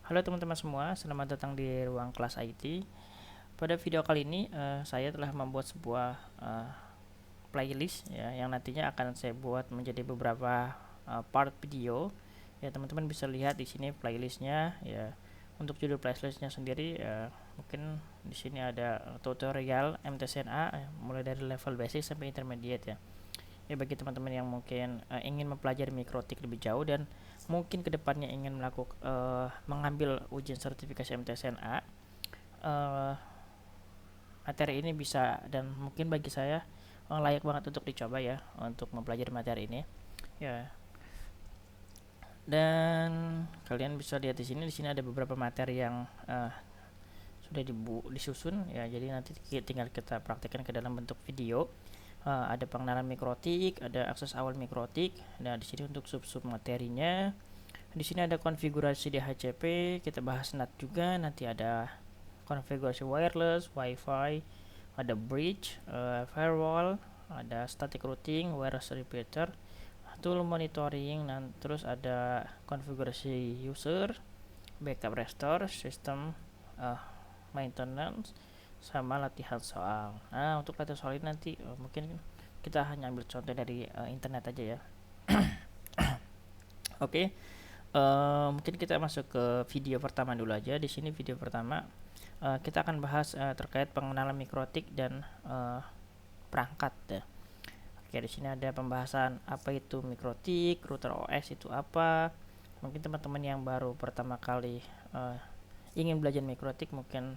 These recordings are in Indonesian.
Halo teman-teman semua, selamat datang di ruang kelas IT. Pada video kali ini saya telah membuat sebuah playlist ya, yang nantinya akan saya buat menjadi beberapa part video. Ya teman-teman bisa lihat di sini playlistnya ya. Untuk judul playlistnya sendiri mungkin di sini ada tutorial MTSNA mulai dari level basic sampai intermediate ya. Ya bagi teman-teman yang mungkin ingin mempelajari mikrotik lebih jauh dan mungkin kedepannya ingin melakukan mengambil ujian sertifikasi MTSNA, materi ini bisa dan mungkin bagi saya layak banget untuk dicoba ya untuk mempelajari materi ini ya. Dan kalian bisa lihat di sini ada beberapa materi yang sudah disusun ya, jadi nanti tinggal kita praktekkan ke dalam bentuk video. Ada pengenalan mikrotik, ada akses awal mikrotik. Nah, di sini untuk sub-sub materinya. Di sini ada konfigurasi DHCP, kita bahas NAT juga. Nanti ada konfigurasi wireless, WiFi, ada bridge, firewall, ada static routing, wireless repeater, tool monitoring, dan terus ada konfigurasi user, backup restore, sistem maintenance, sama latihan soal. Nah, untuk latihan soal ini nanti mungkin kita hanya ambil contoh dari internet aja ya. Oke, mungkin kita masuk ke video pertama dulu aja. Di sini video pertama kita akan bahas terkait pengenalan mikrotik dan perangkat ya. Oke, di sini ada pembahasan apa itu mikrotik, router OS itu apa. Mungkin teman-teman yang baru pertama kali ingin belajar mikrotik mungkin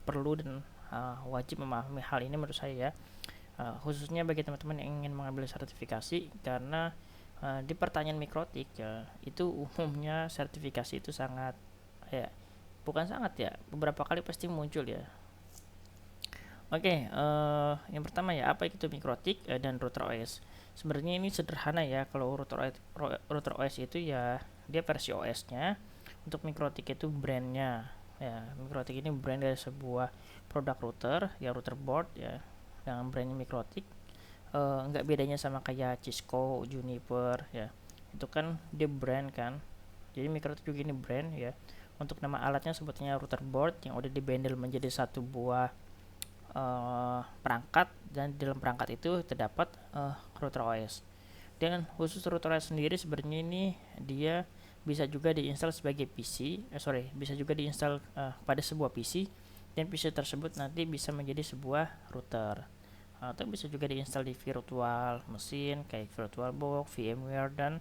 perlu dan wajib memahami hal ini menurut saya ya. Khususnya bagi teman-teman yang ingin mengambil sertifikasi, karena di pertanyaan mikrotik ya, itu umumnya sertifikasi itu sangat ya, bukan sangat ya, beberapa kali pasti muncul ya. Oke, yang pertama ya, apa itu mikrotik dan router OS? Sebenarnya ini sederhana ya. Kalau router OS itu ya dia versi OS-nya. Untuk mikrotik itu brandnya. Ya, mikrotik ini brand dari sebuah produk router, ya router board ya, dengan brandnya mikrotik. Nggak bedanya sama kayak Cisco, Juniper ya. Itu kan dia brand kan. Jadi mikrotik juga ini brand ya. Untuk nama alatnya sebutnya router board yang udah dibundle menjadi satu buah perangkat, dan di dalam perangkat itu terdapat router OS. Dan khusus router OS sendiri sebenarnya ini dia bisa juga diinstal sebagai PC, bisa juga diinstal pada sebuah PC, dan PC tersebut nanti bisa menjadi sebuah router, atau bisa juga diinstal di virtual mesin kayak VirtualBox, VMware, dan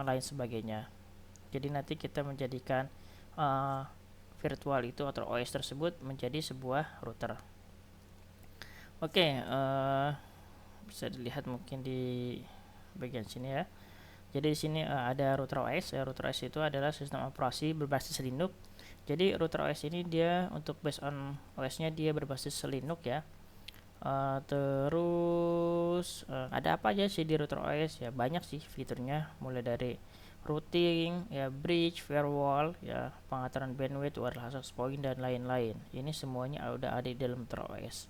lain sebagainya. Jadi nanti kita menjadikan virtual itu atau OS tersebut menjadi sebuah router. Oke, bisa dilihat mungkin di bagian sini ya. Jadi di sini ada router OS. Router OS itu adalah sistem operasi berbasis Linux. Jadi router OS ini dia untuk based on OS-nya dia berbasis Linux ya. Terus ada apa aja sih di router OS ya? Banyak sih fiturnya, mulai dari routing ya, bridge, firewall ya, pengaturan bandwidth, wireless access point, dan lain-lain. Ini semuanya udah ada di dalam router OS.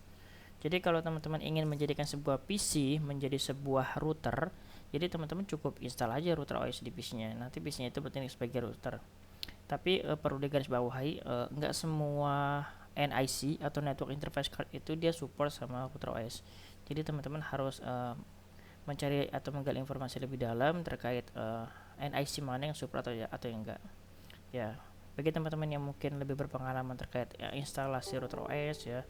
Jadi kalau teman-teman ingin menjadikan sebuah PC menjadi sebuah router, jadi teman-teman cukup install aja router OS di PC-nya. Nanti PC-nya itu bertindak sebagai router. Tapi perlu digarisbawahi, nggak semua NIC atau network interface card itu dia support sama router OS. Jadi teman-teman harus mencari atau menggali informasi lebih dalam terkait NIC mana yang support atau yang enggak. Ya, bagi teman-teman yang mungkin lebih berpengalaman terkait instalasi router OS ya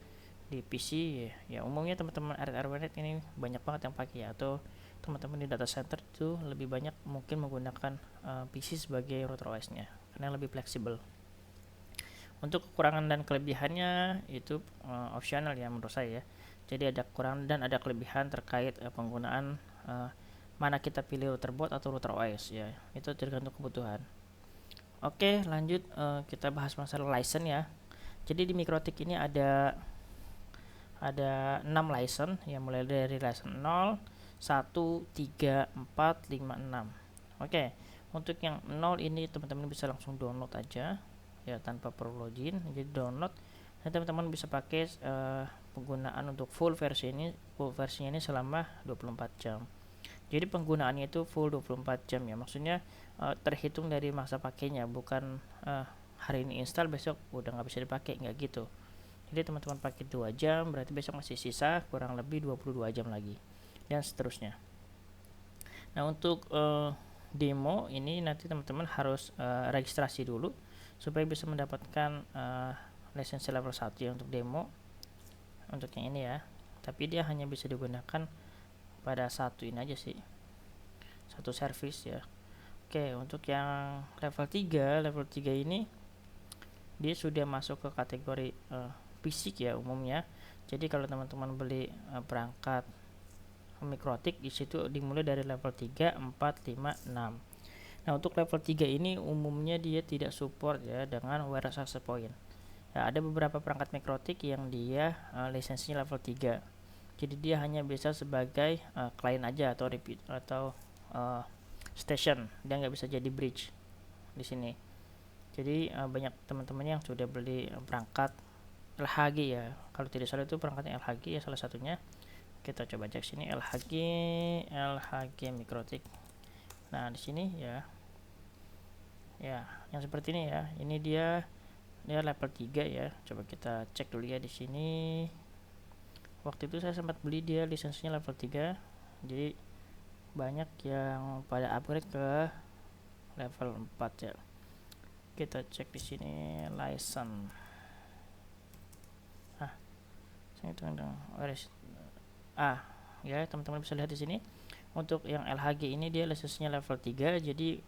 di PC ya, umumnya teman-teman RWNet ini banyak banget yang pakai ya, atau teman-teman di data center itu lebih banyak mungkin menggunakan PC sebagai router OS-nya karena lebih fleksibel. Untuk kekurangan dan kelebihannya itu optional ya menurut saya ya. Jadi ada kekurangan dan ada kelebihan terkait penggunaan mana kita pilih router board atau router OS ya. Itu tergantung kebutuhan. Oke, lanjut kita bahas masalah license ya. Jadi di mikrotik ini ada 6 license ya, mulai dari license 0, 1, 3, 4, 5, 6. Oke, untuk yang 0 ini teman-teman bisa langsung download aja ya tanpa perlu login. Jadi download dan teman-teman bisa pakai penggunaan untuk full versinya ini selama 24 jam. Jadi penggunaannya itu full 24 jam ya, maksudnya terhitung dari masa pakainya, bukan hari ini install besok udah nggak bisa dipakai, nggak gitu. Jadi teman-teman pakai 2 jam berarti besok masih sisa kurang lebih 22 jam lagi, dan seterusnya. Nah untuk demo ini nanti teman-teman harus registrasi dulu supaya bisa mendapatkan lisensi level 1 ya untuk demo, untuk yang ini ya. Tapi dia hanya bisa digunakan pada satu ini aja sih, satu service ya. Oke, untuk yang level 3 ini dia sudah masuk ke kategori fisik ya umumnya. Jadi kalau teman-teman beli perangkat mikrotik di situ dimulai dari level 3, 4, 5, 6. Nah, untuk level 3 ini umumnya dia tidak support ya dengan wireless access point. Ya, ada beberapa perangkat mikrotik yang dia lisensinya level 3. Jadi dia hanya bisa sebagai client aja atau repeat atau station. Dia nggak bisa jadi bridge di sini. Jadi banyak teman-teman yang sudah beli perangkat LHG ya. Kalau tidak salah itu perangkatnya LHG ya salah satunya. Kita coba cek sini LHG mikrotik. Nah, di sini ya. Ya, yang seperti ini ya. Ini dia level 3 ya. Coba kita cek dulu ya di sini. Waktu itu saya sempat beli dia lisensinya level 3. Jadi banyak yang pada upgrade ke level 4 ya. Kita cek di sini license. Ya teman-teman bisa lihat di sini untuk yang LHG ini dia lisensinya level 3. Jadi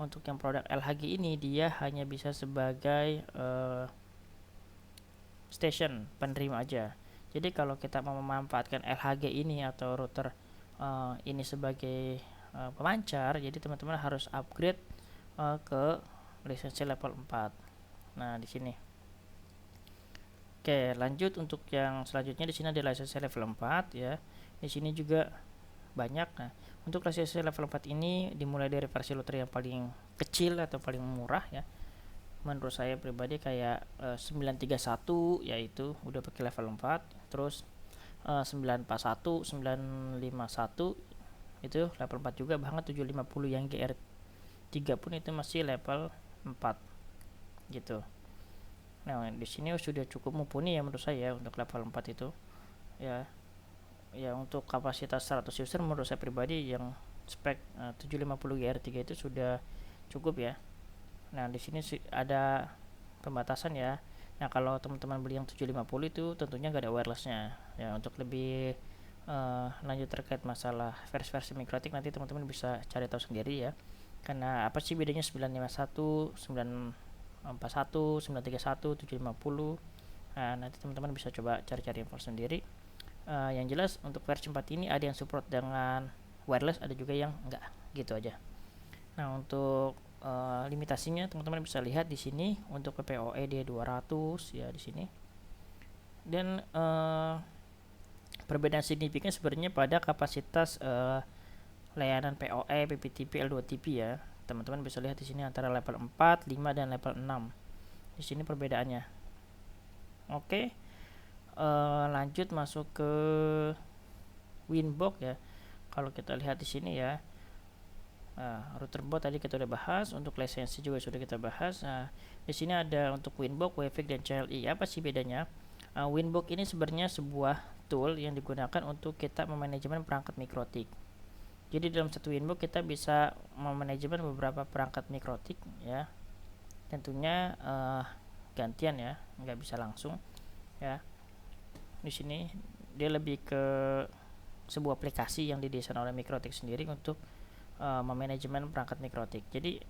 untuk yang produk LHG ini dia hanya bisa sebagai station penerima aja. Jadi kalau kita mau memanfaatkan LHG ini atau router ini sebagai pemancar, jadi teman-teman harus upgrade ke lisensi level 4. Nah, di sini. Oke, lanjut untuk yang selanjutnya di sini ada lisensi level 4 ya. Di sini juga banyak. Nah, untuk lisensi level 4 ini dimulai dari versi router yang paling kecil atau paling murah ya. Menurut saya pribadi kayak 931 yaitu udah pakai level 4. Terus 941, 951 itu level 4 juga, bahkan 750 yang GR3 pun itu masih level 4 gitu. Nah, di sini sudah cukup mumpuni ya menurut saya untuk level 4 itu. Ya, untuk kapasitas 100 user menurut saya pribadi yang spek 750 GR3 itu sudah cukup ya. Nah, di sini ada pembatasan ya. Nah, kalau teman-teman beli yang 750 itu tentunya nggak ada wirelessnya. Ya, untuk lebih lanjut terkait masalah versi mikrotik nanti teman-teman bisa cari tahu sendiri ya. Karena apa sih bedanya 951, 941, 931, 750. Nah, nanti teman-teman bisa coba cari-cari info sendiri. Yang jelas untuk versi 4 ini ada yang support dengan wireless, ada juga yang enggak, gitu aja. Nah, untuk limitasinya teman-teman bisa lihat di sini untuk PPOE dia 200 ya di sini. Dan perbedaan signifikan sebenarnya pada kapasitas layanan PoE, PPTP, L2TP ya. Teman-teman bisa lihat di sini antara level 4, 5 dan level 6. Di sini perbedaannya. Oke. Lanjut masuk ke Winbox ya. Kalau kita lihat di sini ya. Router bot tadi kita udah bahas, untuk lisensi juga sudah kita bahas. Di sini ada untuk Winbox, Wavik dan CLI. Apa sih bedanya? Winbox ini sebenarnya sebuah tool yang digunakan untuk kita memanajemen perangkat mikrotik. Jadi dalam satu Winbox kita bisa memanajemen beberapa perangkat mikrotik ya. Tentunya gantian ya, nggak bisa langsung ya. Di sini dia lebih ke sebuah aplikasi yang didesain oleh mikrotik sendiri untuk memanajemen perangkat mikrotik. Jadi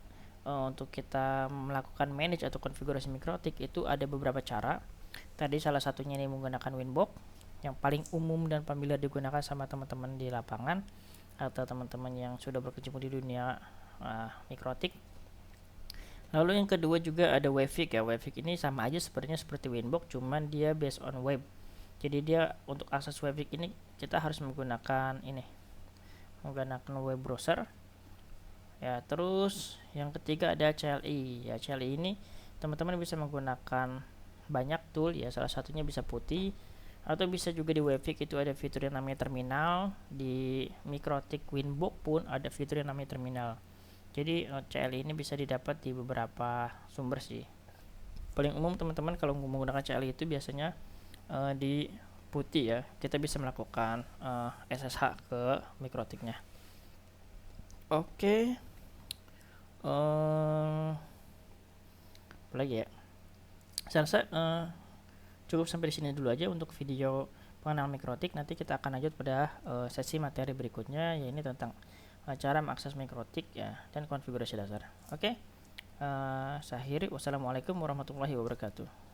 untuk kita melakukan manage atau konfigurasi mikrotik itu ada beberapa cara. Tadi salah satunya ini menggunakan Winbox yang paling umum dan familiar digunakan sama teman-teman di lapangan atau teman-teman yang sudah berkecimpung di dunia mikrotik. Lalu yang kedua juga ada Wavik ya. Wavik ini sama aja sebenarnya seperti Winbox, cuman dia based on web. Jadi dia untuk akses Wavik ini kita harus menggunakan web browser. Ya, terus yang ketiga ada CLI. Ya, CLI ini teman-teman bisa menggunakan banyak tool ya, salah satunya bisa Putih, Atau bisa juga di Webfix itu ada fitur yang namanya terminal, di Mikrotik Winbox pun ada fitur yang namanya terminal. Jadi CLI ini bisa didapat di beberapa sumber sih. Paling umum teman-teman kalau menggunakan CLI itu biasanya di putih ya, kita bisa melakukan SSH ke Mikrotiknya. Oke, apa lagi ya, saya rasa cukup sampai di sini dulu aja untuk video pengenalan Mikrotik. Nanti kita akan lanjut pada sesi materi berikutnya, yaitu tentang cara mengakses Mikrotik ya dan konfigurasi dasar. Oke, saya akhiri. Wassalamualaikum warahmatullahi wabarakatuh.